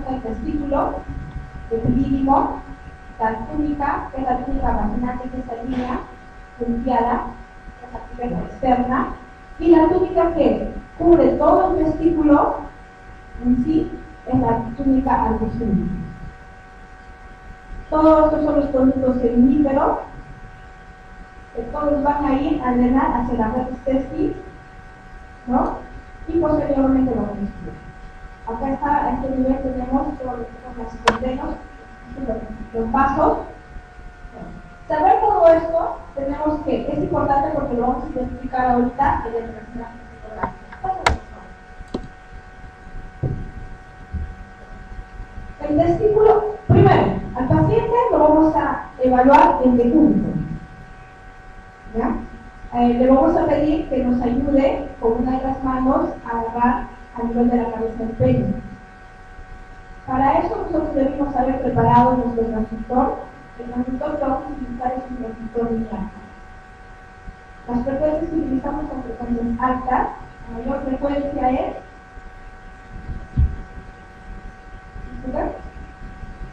está el testículo epidídimo, la túnica, que es la túnica vaginal, que es esa línea punteada, esa pupila externa, y la túnica que cubre todo el testículo en sí es la túnica alveolar. Todos estos son los conductos seminíferos, que todos van a ir a drenar hacia la red testis, ¿no? Y posteriormente la vesícula. Acá está, a este nivel tenemos todos los condenos, los vasos. Saber todo esto, tenemos que, es importante porque lo vamos a identificar ahorita en el resonancia fotográfica. El testículo, primero, al paciente lo vamos a evaluar en decúbito. ¿Ya? Le vamos a pedir que nos ayude con una de las manos a agarrar a nivel de la cabeza del pecho. Para eso nosotros debemos haber preparado nuestro transductor. El transductor que vamos a utilizar es un transductor lineal. Las frecuencias que utilizamos son frecuencias altas. La mayor frecuencia es entonces,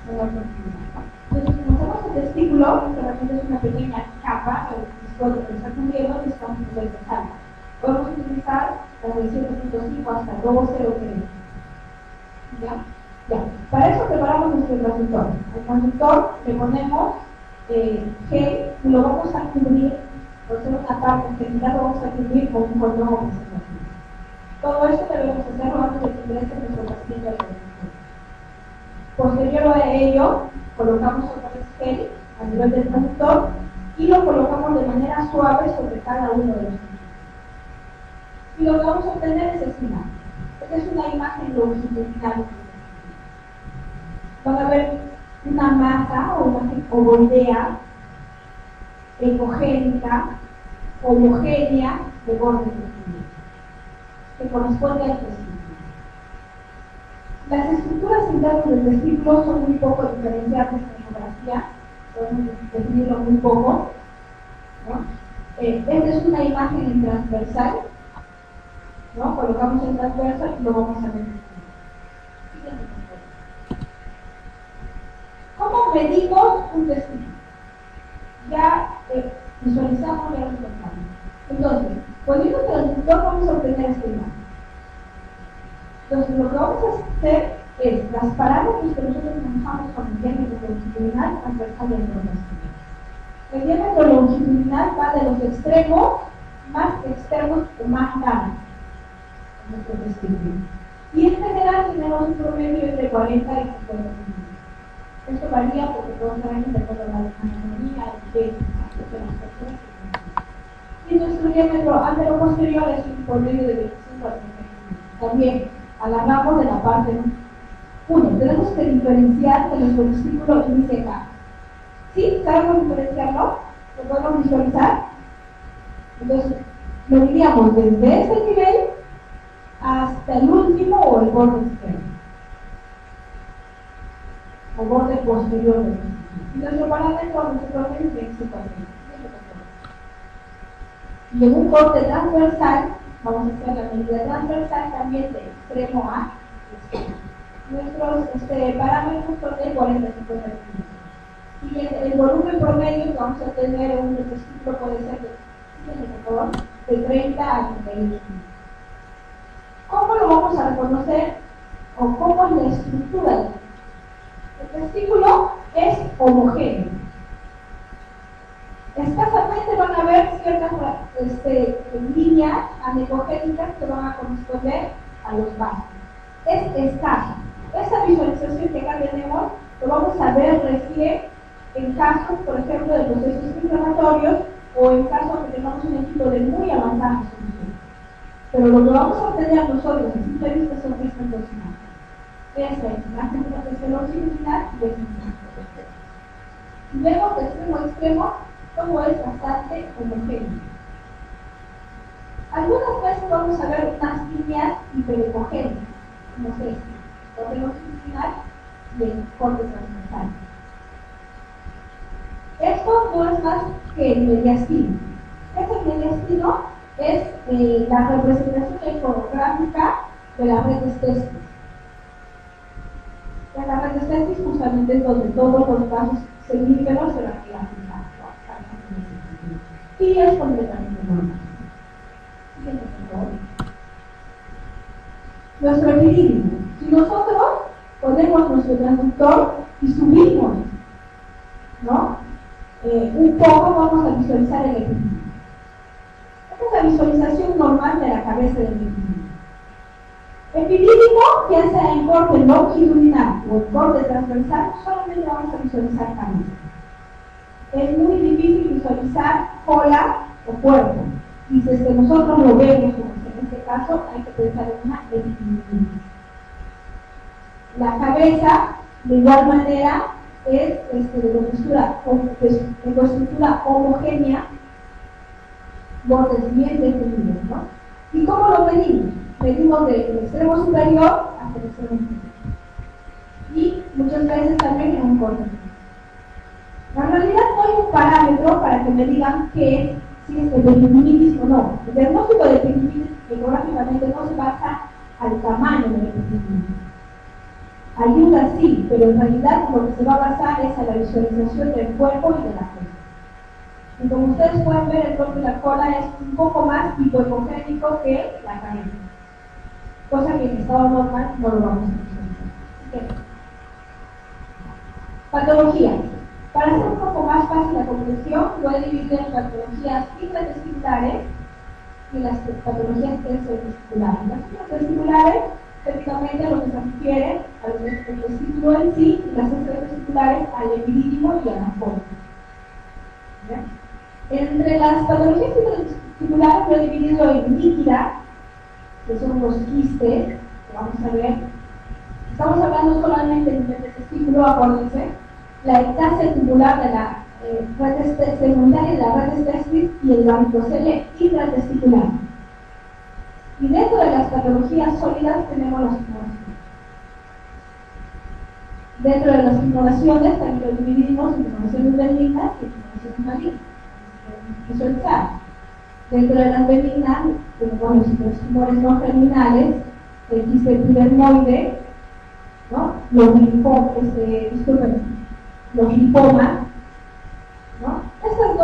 como hacemos el testículo, que realmente es una pequeña capa que está cubriendo, necesitamos frecuencias altas. Podemos utilizar las de 7.5 hasta 12 o 13. ¿Ya? Ya. Para eso preparamos nuestro transductor. Al transductor le ponemos gel y lo vamos a cubrir, por ser una parte genital, lo vamos a cubrir con un cordón o presentación. Todo esto debemos hacerlo antes de que ingrese nuestro paciente al transductor. Posterior a ello, colocamos otra vez gel a nivel del transductor y lo colocamos de manera suave sobre cada uno de los puntos. Y lo que vamos a obtener es esta imagen. Esta es una imagen longitudinal. Van a ver una masa o imagen ovoidea, ecogénica, homogénea de borde que corresponde al testículo. Las estructuras internas del testículo son muy poco diferenciadas en ecografía, podemos definirlo muy poco, ¿no? Esta es una imagen en transversal, ¿no? Colocamos el transversal y lo vamos a ver. ¿Cómo medimos un testículo? Ya visualizamos, ya lo encontramos. Entonces, poniendo el transductor vamos a obtener esta imagen. Entonces, lo que vamos a hacer es las parámetros que nosotros manejamos con el diámetro longitudinal transversal y transversal. El diámetro longitudinal va de los extremos más externos o más largos en nuestro testículo. Y en general tenemos un promedio entre 40 y 50 centímetros. Esto varía porque todos saben de acuerdo a la anatomía, el peso de las personas. Y nuestro diámetro antero-posterior es un promedio de 25 a 30 centímetros. También alargamos de la parte 1. Tenemos que diferenciar que nuestro testículo inicia acá. ¿Sí? ¿Sabemos diferenciarlo? ¿Lo podemos visualizar? Entonces, lo diríamos desde este nivel hasta el último o el borde externo. O borde posterior del testículo. Y nuestro parámetro, nuestro promedio es 25 centímetros. Y en un corte transversal, vamos a hacer la medida transversal también de extremo a extremo. Nuestros parámetros son de 40 a 50 centímetros. Y el volumen promedio que vamos a tener en un testículo puede ser de 30 a 38 centímetros. ¿Cómo lo vamos a reconocer? ¿O cómo es la estructura del testículo? El testículo es homogéneo. Escasamente van a haber ciertas líneas anecogénicas que van a corresponder a los vasos. Es escaso. Esta visualización que acá tenemos lo vamos a ver recién en casos, por ejemplo, de procesos inflamatorios o en casos que tengamos un equipo de muy avanzada resolución. Pero lo que vamos a obtener nosotros en simple vista son estas dos imágenes. Esta imagen de la presión longitudinal y esta imagen. Y vemos de extremo a extremo cómo es bastante homogéneo. Algunas veces vamos a ver unas líneas hiperecogéneas, como es este, corte longitudinal y el corte transversal. Esto no es más que el mediastino. Este mediastino es la representación ecográfica de la red testis. En la radiestesis justamente es donde todos los vasos semíferos se van a ir a fijar, ¿no? Y es completamente normal. Siguiente, por favor. Nuestro equilibrio. Si nosotros ponemos nuestro transductor y subimos, ¿no? Un poco, vamos a visualizar el equilibrio. Esta es la visualización normal de la cabeza del equilibrio. Epidídimo, ya sea en corte longitudinal o en corte transversal, solamente vamos a visualizar cabeza. Es muy difícil visualizar cola o cuerpo. Y si es que nosotros lo vemos, como en este caso, hay que pensar en una epididimia. La cabeza, de igual manera, es de estructura homogénea, bordes bien definidos, ¿no? ¿Y cómo lo medimos? Medimos del extremo superior hasta el extremo inferior. Y muchas veces también en un corte. En realidad no hay un parámetro para que me digan que si es epididimitis o no. El diagnóstico de epididimitis ecográficamente no se basa al tamaño de la epididimitis. Ayuda sí, pero en realidad lo que se va a basar es a la visualización del cuerpo y de la cabeza. Y como ustedes pueden ver, el cuerpo y la cola es un poco más hipoecogénico que la cabeza. Cosa que en estado normal no lo vamos a visualizar. Patologías. Para hacer un poco más fácil la comprensión, voy a dividir en patologías intratesticulares y las patologías extratesticulares. Las intratesticulares, técnicamente, lo que se refiere al testículo en sí, y las extratesticulares al epidídimo y a la forma. Entre las patologías intratesticulares lo he dividido en líquida, que son los quistes, que vamos a ver. Estamos hablando solamente del testículo, acuérdense. La ectasia tubular de la red secundaria de la red testis y el varicocele intratesticular. Y dentro de las patologías sólidas tenemos las inflamaciones. Dentro de las inflamaciones también lo dividimos en inflamaciones benignas y inflamaciones malignas. Visualizar. Dentro de las benignas tenemos los tumores no germinales, el quiste epidermoide, ¿no? Los lipomas, ¿no? Estos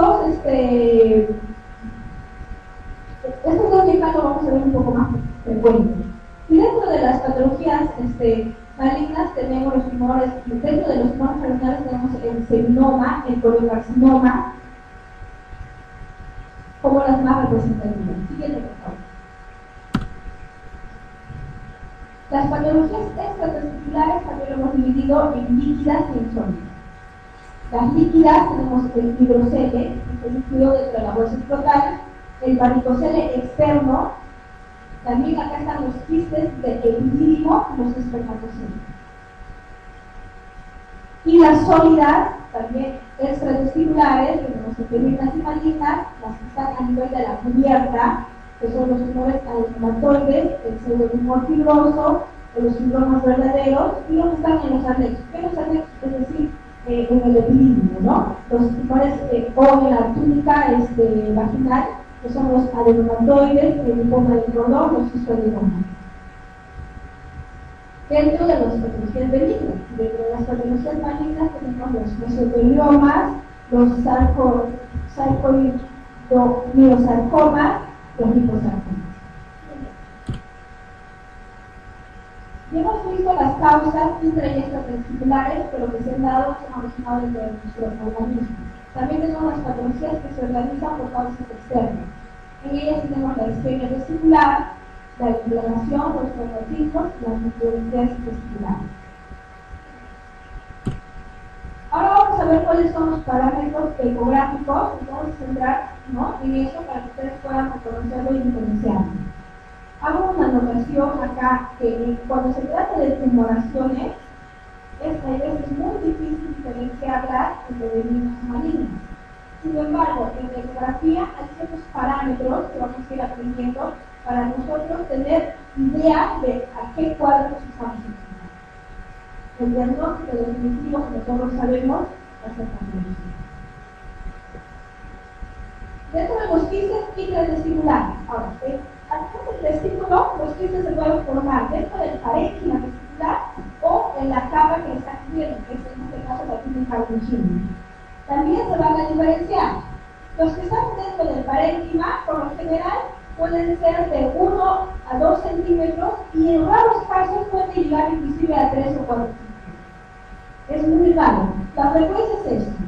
dos ligas lo vamos a ver un poco más frecuentes. Y dentro de las patologías malignas tenemos los tumores, dentro de los tumores germinales tenemos el seminoma, el coliocarcinoma, como las más representativas. Siguiente, por favor. Las patologías extratesticulares también lo hemos dividido en líquidas y en sólidas. Las líquidas tenemos el hidrocele, que es el líquido dentro de la bolsa escrotal, el varicocele externo, también acá están los quistes del epidídimo y los espermatozoides. Y las sólidas, también extratesticulares, tenemos benignas y malignas, las que están a nivel de la cubierta, que son los tumores adenomatoides, el pseudotumor fibroso, o los fibromas verdaderos, y los que están en los anexos. ¿Qué los anexos? Es decir, en el epidídimo, ¿no? Los tumores o en la túnica vaginal, que son los adenomatoides, el lipoma del cordón, los histoadenomas. Dentro de las patologías benignas, dentro de las patologías malignas tenemos los mesotelioma, los sarcoidomiosarcomas, los liposarcomas. Y hemos visto las causas intra y extratesticulares, pero que se han dado, se han originado dentro de nuestro organismo. También tenemos las patologías que se organizan por causas externas. En ellas tenemos la isquemia testicular, la inflamación, los traumatismos y las meteoritas testiculares. Ahora vamos a ver cuáles son los parámetros ecográficos y vamos a centrar, ¿no?, en eso para que ustedes puedan reconocerlo y diferenciarlo. Hago una anotación acá que cuando se trata de tumoraciones, a veces es muy difícil diferenciarlas entre benignas y malignas. Sin embargo, en la ecografía hay ciertos parámetros que vamos a ir aprendiendo para nosotros tener idea de a qué cuadros estamos enfrentando. El diagnóstico definitivo que nosotros sabemos va a ser también. Dentro de los quistes intratesticulares, ahora, al del testículo, los quistes se pueden formar dentro del parénquima testicular o en la capa que está cubriendo, que es en este caso la túnica albuginea. También se van a diferenciar. Los que están dentro del parénquima, por lo general, pueden ser de 1 a 2 centímetros y en raros casos pueden llegar inclusive a 3 o 4 centímetros. Es muy raro. La frecuencia es esta.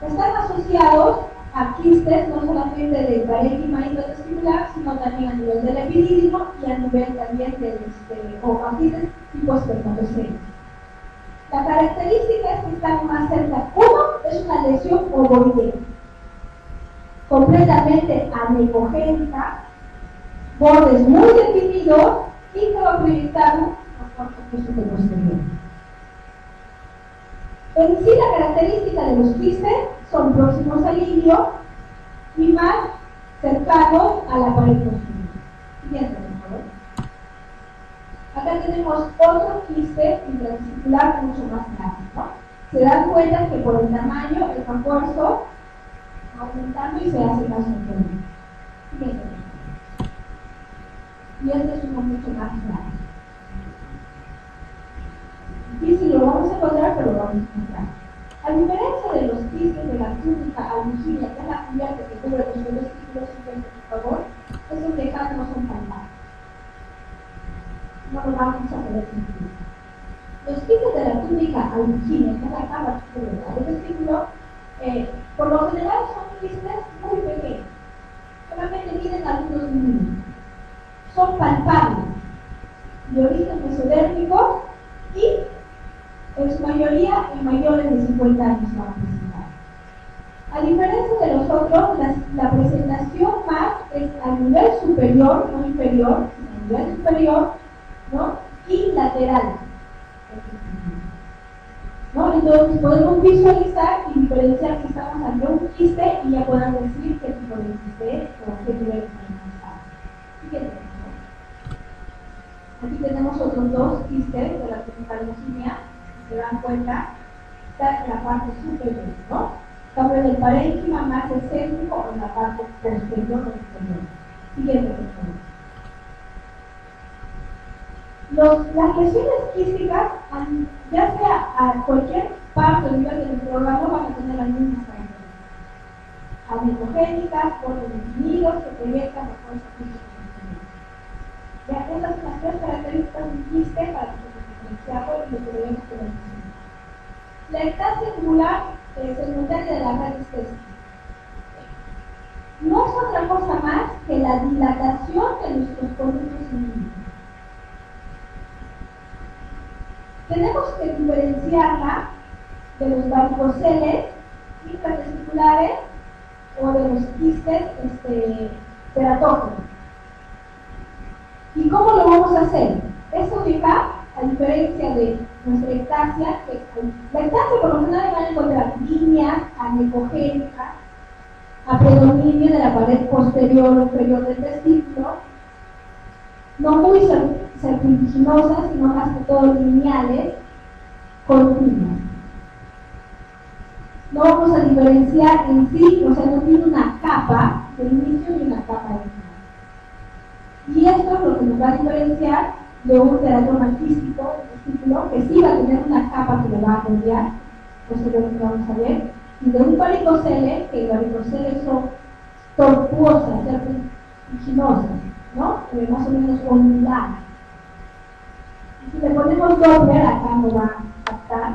Están asociados a quistes no solamente del parénquima intratesticular, sino también a nivel del epidídimo y a nivel también o a quistes tipo espermatozoides. La característica es que están más cerca. Uno es una lesión ovoidea, completamente anecogénica, bordes muy definidos y que va proyectado a corto plazo posterior. En sí, la característica de los quistes son próximos al ilio y más cercanos a la pared posterior. Siguiente, por favor. Acá tenemos otro quiste intratesticular mucho más grande, ¿no? Se dan cuenta que por el tamaño el refuerzo va aumentando y se hace más pequeño. Siguiente. Y este es uno mucho más grande. Difícil lo vamos a encontrar, pero lo vamos a encontrar. A diferencia de los quistes de la túnica albuginea, que es la cubierta que cubre los testículos, por favor, esos lejanos no son palpables. No lo vamos a poder sentir. Los quistes de la túnica albuginea, que es la capa que cubre el testículo, por lo general son quistes muy pequeños. Solamente miden algunos milímetros. Son palpables, de origen mesodérmico y en su mayoría en mayores de 50 años van a presentar. A diferencia de los otros, la presentación más es a nivel superior, no inferior, sino a nivel superior, ¿no? Y lateral. ¿No? Entonces podemos visualizar y diferenciar que estamos ante un quiste y ya podemos decir qué tipo de quiste es o qué nivel está. Aquí tenemos otros dos quistes de la túnica albuginea. Se dan cuenta, está en la parte superior, ¿no? Tanto en el parénquima más excéntrico o en la parte posterior o exterior. Siguiente, por favor. Las lesiones quísticas, ya sea a cualquier parte o nivel del programa, van a tener las mismas características. Anecogénicas, bordes definidos, que proyectan la fuerza física. Ya, esas son las tres características de un quiste para que y lo que debemos tener. La ectasia tubular secundaria de la radiestesia no es otra cosa más que la dilatación de nuestros conductos sanguíneos. Tenemos que diferenciarla de los varicoceles intratesticulares o de los quistes teratógenos. ¿Y cómo lo vamos a hacer? Esto de acá, a diferencia de nuestra ectasia, la ectasia por lo general van a encontrar líneas anecogénicas a predominio de la pared posterior o inferior del testículo, no muy serpentiginosas, sino más que todo lineales, continuas. No vamos a diferenciar en sí, o sea, no tiene una capa de inicio y una capa de final. Y esto es lo que nos va a diferenciar de un teratoma quístico, que sí va a tener una capa que le va a rodear, posteriormente vamos a ver, y de un varicocele, que los varicoceles son tortuosas, serpentiginosas, ¿no? Más o menos onduladas. Y si le ponemos Doppler, acá no va a captar,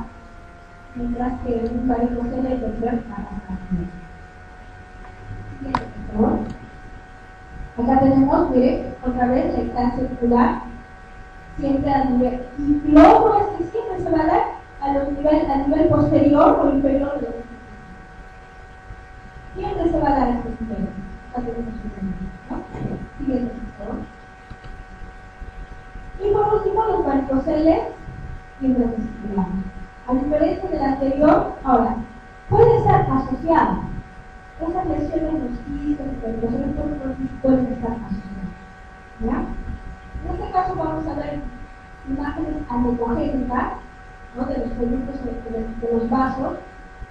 mientras que un varicocele el Doppler va a captar. Por favor. Acá tenemos, mire, otra vez la ectasia circular, siempre a nivel, y lo otro es que siempre se va a dar a nivel posterior o inferior de los testículos. Siempre se va a dar a estos niveles. ¿No? Siguiente, por favor. Y por último, los varicoceles intratesticulares. A diferencia del anterior, ahora, puede estar asociado. Esas lesiones, los quistes, los varicoceles, pueden estar asociados. ¿Ya? En este caso vamos a ver imágenes anecogénicas, ¿no? De los productos de los vasos.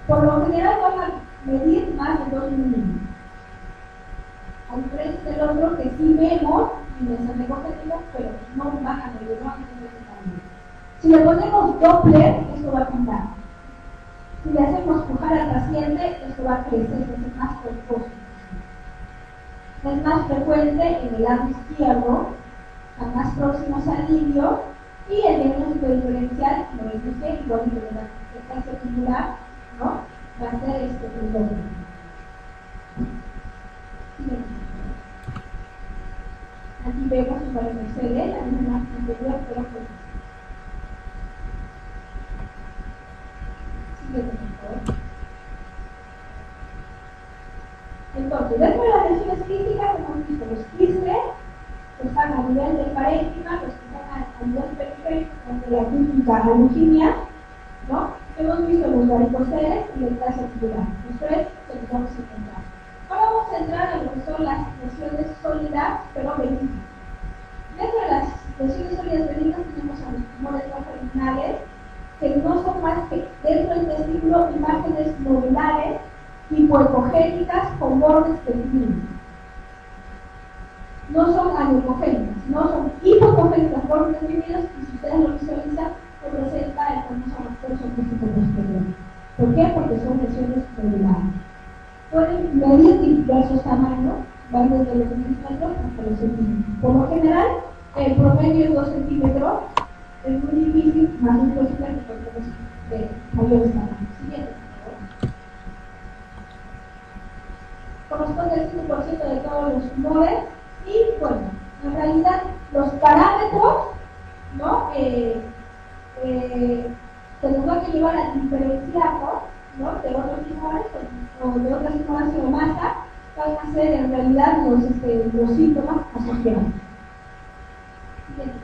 Por lo general van a medir más de 2 milímetros. A diferencia del otro que sí vemos en las anecogénicas, pero no van a medir, no van a tener ese tamaño. Si le ponemos Doppler, esto va a cambiar. Si le hacemos pujar al paciente, esto va a crecer, es más precoz. Es más frecuente en el lado izquierdo, están más próximos al lidio, y el diagnóstico diferencial, como les dije, igual que la frecuencia titular, ¿no? Va a ser el Doppler. Aquí vemos un paréntesis, la misma imagen anterior, pero pues. Entonces, dentro de las lesiones físicas hemos visto los quistes, que están a nivel del parénquima, los que están a nivel periférico, de la típica leucemia, ¿no? Hemos visto los varicoceles y el caso articular. Los tres se los vamos a encontrar. Ahora vamos a entrar en lo que son las lesiones sólidas, pero benignas. Dentro de las lesiones sólidas benignas tenemos a los tumores no germinales, que no son más que dentro del testículo imágenes nodulares hipoecogénicas con bordes definidos. No son aneupogénicas, no son hipoecogénicas, bordes definidos, y si ustedes lo visualizan, representa el famoso recurso físico posterior. ¿Por qué? Porque son lesiones nodulares. Pueden medir diversos tamaños, van desde los milímetros hasta los centímetros. Por lo general, el promedio es 2 centímetros. Es muy difícil, más imposible que cualquier de mayores tamaños. Siguiente, por favor. Corresponde al 5% de todos los tumores y, bueno, en realidad los parámetros, ¿no? Que nos van a llevar a diferenciarnos, ¿no? De otros tumores o de otras tumores de masa, van a ser en realidad los síntomas asociados. Siguiente.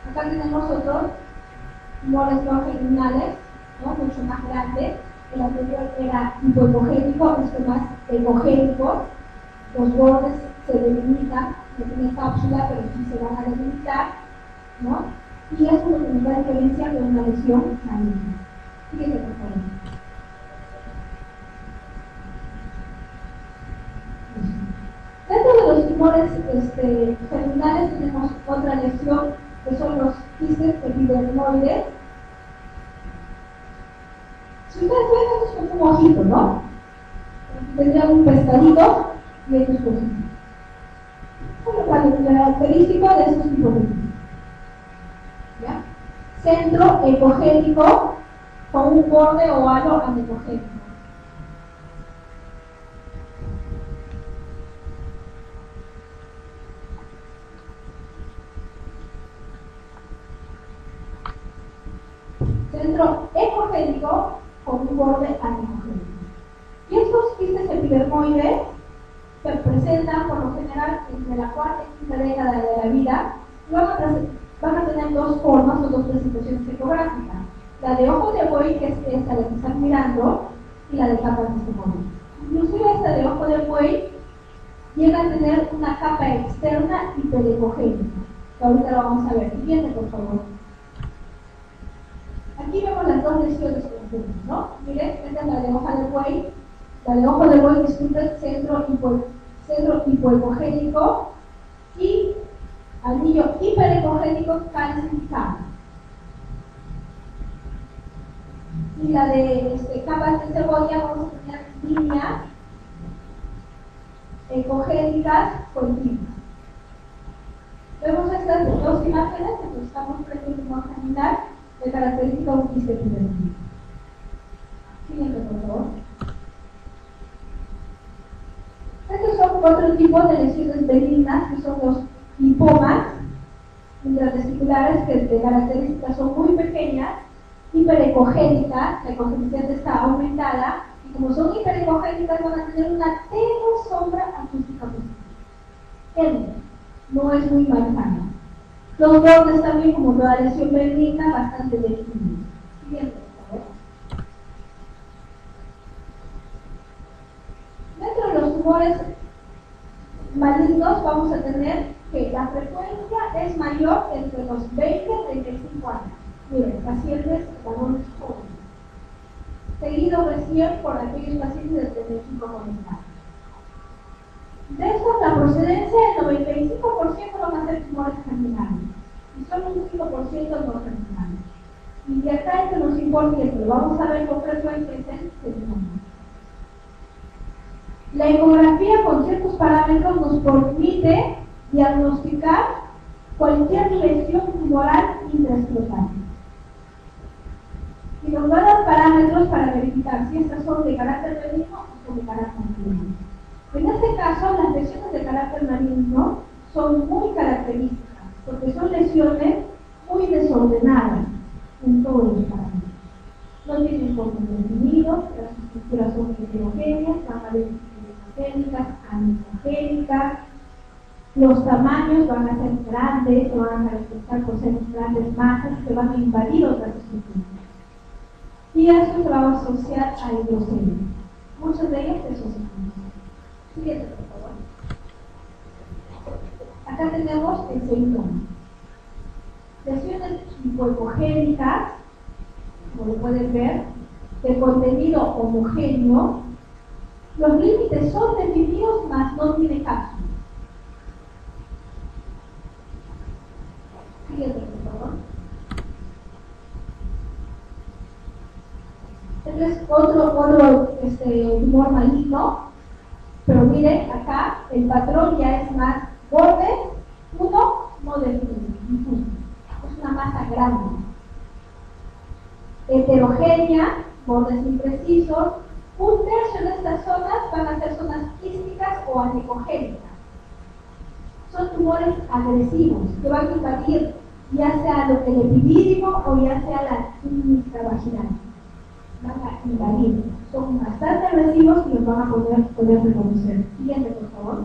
Acá tenemos otros tumores no germinales, ¿no? Mucho más grandes. El anterior era hipoecogénico, este más ecogénico. Los bordes se delimitan, no tiene cápsula, pero sí se van a delimitar, ¿no? Y eso es lo que nos da diferencia de una lesión maligna. Fíjense, por favor. Dentro de los tumores germinales tenemos otra lesión, que son los quistes epidermoides. Si ustedes ven, esto es como un ojito, ¿no? Tendrían un pescadito y estos cositos. Bueno, la característica de estos tipos de quistes. ¿Ya? Centro ecogénico con un borde o halo anecogénico. Centro ecogénico con un borde anecogénico. Y estos quistes epidermoides se presentan por lo general entre la cuarta y quinta década de la vida y van a tener dos formas o dos presentaciones ecográficas. La de ojo de buey, que es esta de que están mirando, y la de capa de testimonios. Inclusive esta de ojo de buey llega a tener una capa externa hiperecogénica, que ahorita lo vamos a ver. Siguiente, por favor. Aquí vemos las dos lesiones conjuntas, ¿no? Miren, esta es la de hoja de buey. La de ojo de buey discute centro hipoecogénico y anillo hiperecogénico calcificado. Y la de capas de cebolla vamos a tener líneas ecogénicas continuas. Vemos estas dos imágenes que nos estamos presentando a examinar de característica un quiste epidermoide. Siguiente, por favor. Estos son otro tipo de lesiones benignas, que son los lipomas intratesticulares, que de características son muy pequeñas, hiperecogénicas, la ecogenicidad está aumentada, y como son hiperecogénicas van a tener una tenue sombra acústica positiva. No es muy marcada. Los bordes también, como toda lesión benigna, bastante definidos. Siguiente, por favor. Dentro de los tumores malignos vamos a tener que la frecuencia es mayor entre los 20 y 35 años. Miren, pacientes varones jóvenes. Seguido recién por aquellos pacientes de 35 años. De estos, la procedencia del 95% van a ser tumores germinales. y solo un 5% no terminal. Y de acá el que nos importa y el que lo vamos a ver con frecuencia es el seminoma. La ecografía con ciertos parámetros nos permite diagnosticar cualquier lesión tumoral intraescrotal. Y nos va a dar parámetros para verificar si estas son de carácter benigno o son de carácter maligno. En este caso, las lesiones de carácter maligno son muy características, porque son lesiones muy desordenadas en todos los parámetros. No tienen focos definidos, las estructuras son heterogéneas, van a haber isogénicas, anisogénicas, los tamaños van a ser grandes, se van a caracterizar por ser grandes masas que van a invadir otras estructuras. Y eso se va a asociar a hidrocele. Muchos de ellos se asocian. Siguiente, por favor. Acá tenemos el seminoma. Lesiones hipoecogénicas, como lo pueden ver, de contenido homogéneo. Los límites son definidos, mas no tiene cápsula. Siguiente, por favor. Este es otro tumor maligno, pero miren, acá el patrón ya es más borde, no definido, difuso. Es una masa grande. Heterogénea, bordes imprecisos. Un tercio de estas zonas van a ser zonas quísticas o anecogénicas. Son tumores agresivos que van a invadir ya sea el epidídimo o ya sea la química vaginal. Van a invadir. Son bastante agresivos y los van a poder reconocer. Siguiente, por favor.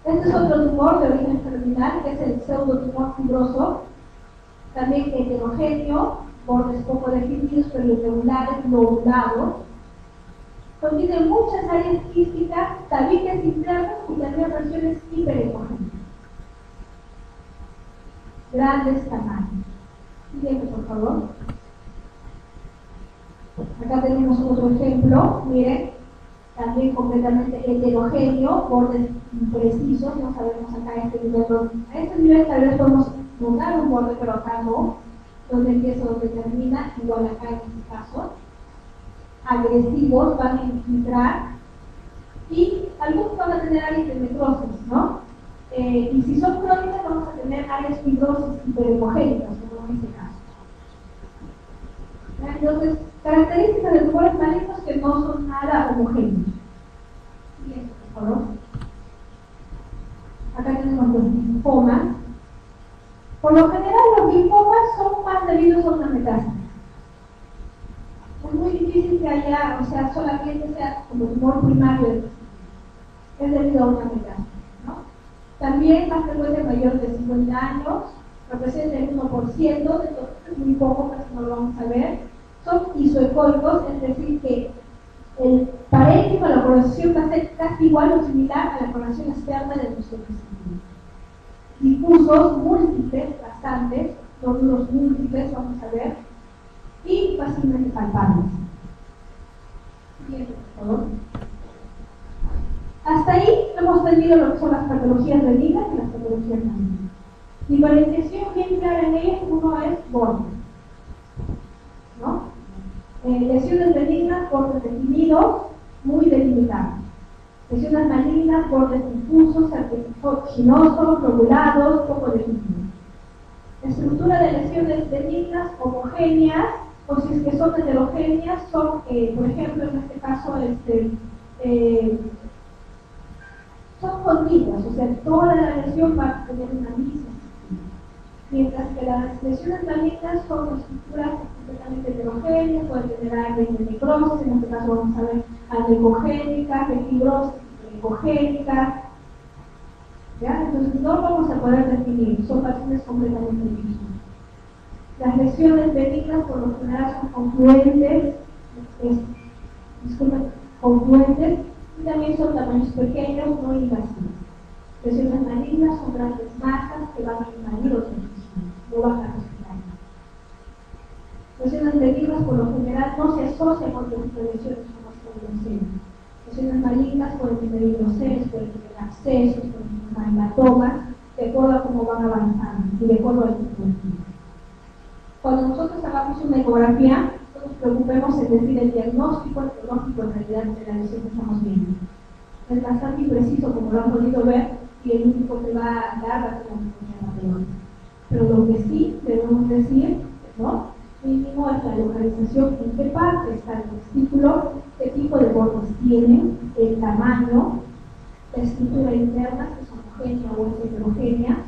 Este es otro tumor de origen terminal, que es el pseudotumor fibroso, también heterogéneo, bordes poco definidos pero irregulares, lobulados. Contiene muchas áreas quísticas, tabiques internas y también regiones hiperecogénicas. Grandes tamaños. Siguiente, por favor. Acá tenemos otro ejemplo, miren, también completamente heterogéneo, bordes imprecisos, no sabemos acá a este nivel tal vez podemos notar un borde, pero acá no, donde empieza, donde termina, igual acá en este caso. Agresivos, van a infiltrar, y algunos van a tener áreas de necrosis, ¿no? Y si son crónicas vamos a tener áreas fibrosas hiperecogénicas, como en este caso. Entonces, características de tumores malignos que no son nada homogéneos. Siguiente, por favor. Acá tenemos los linfomas. Por lo general, los linfomas son más debidos a una metástasis. Es muy difícil que haya, o sea, solamente sea como tumor primario, es debido a una metástasis, ¿no? También más frecuencia mayor de 50 años, representa el 1%, entonces es muy poco, casi no lo vamos a ver. Son isoecoicos, es decir, que el parénquima, la coloración va a ser casi igual o similar a la coloración externa de nuestro intestino. Difusos, múltiples, bastantes, nódulos múltiples, vamos a ver, y fácilmente palpables. Bien, por favor. Hasta ahí hemos tenido lo que son las patologías benignas y las patologías malignas. Diferenciación bien clara en ellas, uno es borde, ¿no? Lesiones benignas, bordes definidos, muy delimitados. Lesiones malignas, bordes difusos, articinosos, lobulados, poco definidos. Estructura de lesiones benignas, homogéneas, o si es que son heterogéneas, son, por ejemplo, en este caso, son continuas, o sea, toda la lesión va a tener una misma estructura. Mientras que las lesiones malignas son estructuras completamente heterogéneas, pueden tener áreas de necrosis, en este caso vamos a ver anecogénicas, de fibrosis ecogénicas. ¿Ya? Entonces no lo vamos a poder definir, son patrones completamente distintos. Las lesiones benignas por lo general son confluentes, confluentes, y también son tamaños pequeños, no invasivos. Lesiones malignas son grandes masas que van a invadir otros tejidos, no van a respirar. Lesiones benignas por lo general no se asocian con otras lesiones como las lesiones malignas pueden tener hidroceles, pueden tener abscesos, pueden tener hematomas, de acuerdo a cómo van avanzando y de acuerdo al tipo de química. Cuando nosotros hagamos una ecografía, no nos preocupemos en decir el diagnóstico etiológico en realidad de la lesión que estamos viendo. Es bastante impreciso, como lo han podido ver, y el único que va a dar va a ser la neumonía patológica. Pero lo que sí debemos decir, ¿no? Mínimo es la localización, en qué parte está el testículo, qué tipo de bordes tiene, el tamaño, la estructura interna, si es homogénea o es heterogénea,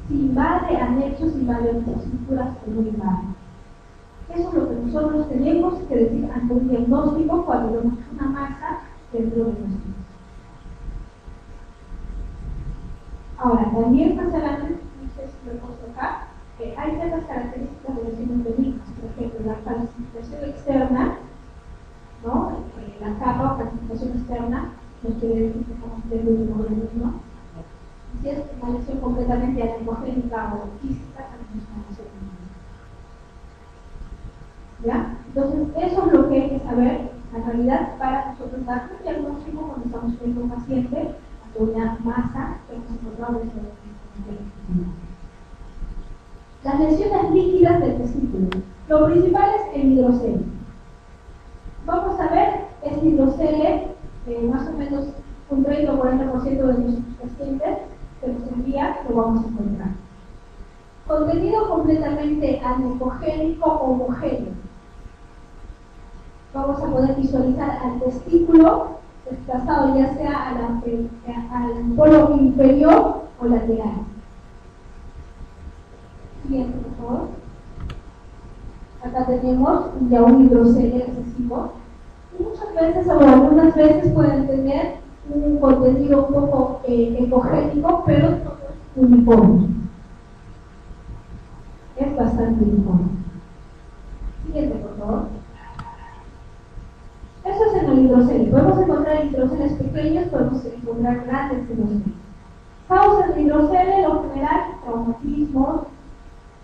si invade anexos, si invade otras estructuras o no invade. Eso es lo que nosotros tenemos que decir ante un diagnóstico cuando vemos una masa dentro de nuestro sistema. Ahora, también más adelante, no sé si lo hemos acá, hay ciertas características de lesiones benignas, por ejemplo, la calcificación externa, ¿no? La capa o calcificación externa, no quiere decir que estamos viendo un organismo. Si es una lesión completamente anemogénica o quística, también es una lesión benigna. ¿Ya? Entonces, eso es lo que hay que saber, en realidad, para nosotros dar un diagnóstico cuando estamos viendo un paciente ante una masa que hemos encontrado dentro del testículo. Las lesiones líquidas del testículo. Lo principal es el hidrocele. Vamos a ver, este hidrocele, más o menos un 30 o 40% de nuestros pacientes que nos envía lo vamos a encontrar. Contenido completamente anemogénico o homogéneo. Vamos a poder visualizar al testículo desplazado ya sea al polo inferior o lateral. Siguiente, por favor. Acá tenemos ya un hidrocele excesivo. Y muchas veces o algunas veces pueden tener un contenido un poco ecogénico, pero no es uniforme. Es bastante uniforme. Siguiente, por favor. Eso es en el hidrocele. Podemos encontrar hidroceles pequeños, podemos encontrar grandes hidroceles. Causas de hidrocele, lo general, traumatismos.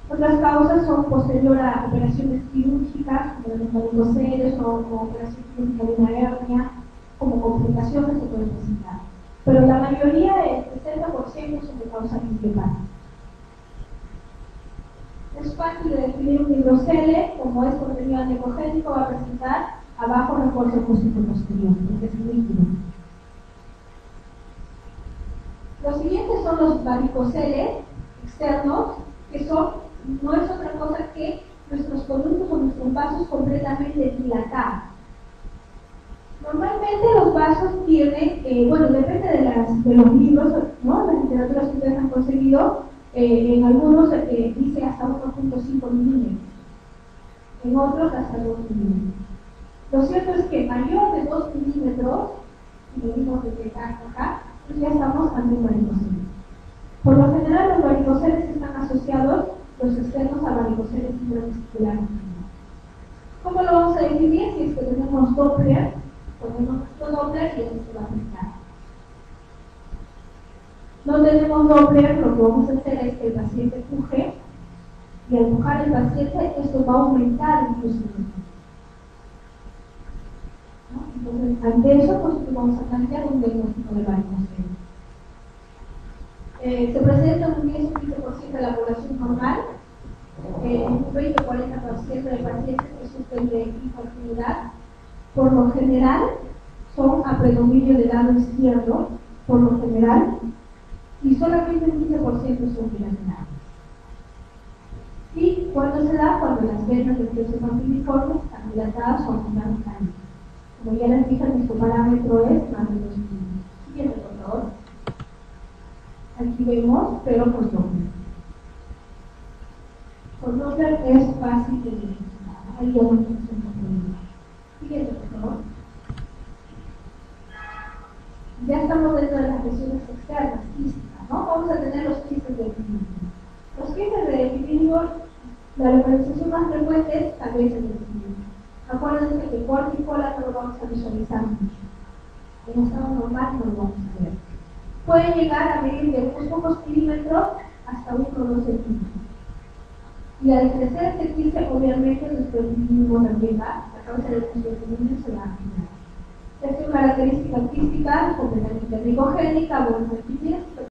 Otras causas son posterior a operaciones quirúrgicas, como los varicoceles o operación quirúrgica de una hernia, como complicaciones se pueden presentar. Pero la mayoría, el 60% son de causa principal. Es fácil de definir un hidrocele, como es contenido anemogénico, va a presentar abajo refuerzo acústico posterior, porque es líquido. Los siguientes son los varicoceles externos, que no es otra cosa que nuestros conductos o nuestros vasos completamente dilatados. Normalmente los vasos tienen, bueno, depende de los libros, ¿no? Las literaturas que ustedes han conseguido, en algunos dice hasta 1.5 milímetros, en otros hasta 2 milímetros. Lo cierto es que mayor de 2 milímetros, y lo mismo que acá, pues ya estamos ante un varicocele. Por lo general, los varicoceles están asociados, los externos, a varicoceles intravesiculares. ¿Cómo lo vamos a definir? Si es que tenemos Doppler, ponemos nuestro Doppler y eso se va a aplicar. No tenemos Doppler, lo que vamos a hacer es que el paciente puje, y al pujar el paciente, esto va a aumentar incluso. ¿No? Entonces, ante eso, nosotros vamos a plantear un diagnóstico de varicocele. Se presenta un 10 o 15% de la población normal, un 20 o 40% de pacientes que sufren de infertilidad. Por lo general, son a predominio del lado izquierdo, por lo general, y solamente un 15% son bilaterales. ¿Y cuándo se da? Cuando las venas del plexo piriforme están dilatadas o aumentan caídas. Como ya les dije, nuestro parámetro es más de 2 milímetros. Siguiente, por favor. Aquí vemos, pero por Doppler. Por Doppler es fácil de identificar. Ahí ya no tenemos un problema. Siguiente, por favor. Ya estamos dentro de las lesiones externas, quísticas, ¿no? Vamos a tener los quistes de equilibrio. Los quistes de equilibrio, la localización más frecuente es tal vez el equilibrio. Acuérdense que corte y cola no lo vamos a visualizar mucho. En estado normal no lo vamos a ver. Puede llegar a medir de unos pocos milímetros hasta 1 o 2 centímetros. Y al crecer este quiste, obviamente, nuestro equilibrio también va, la causa de nuestro equilibrio se va a afinar. Esta es una característica quística completamente glicogénica, bueno,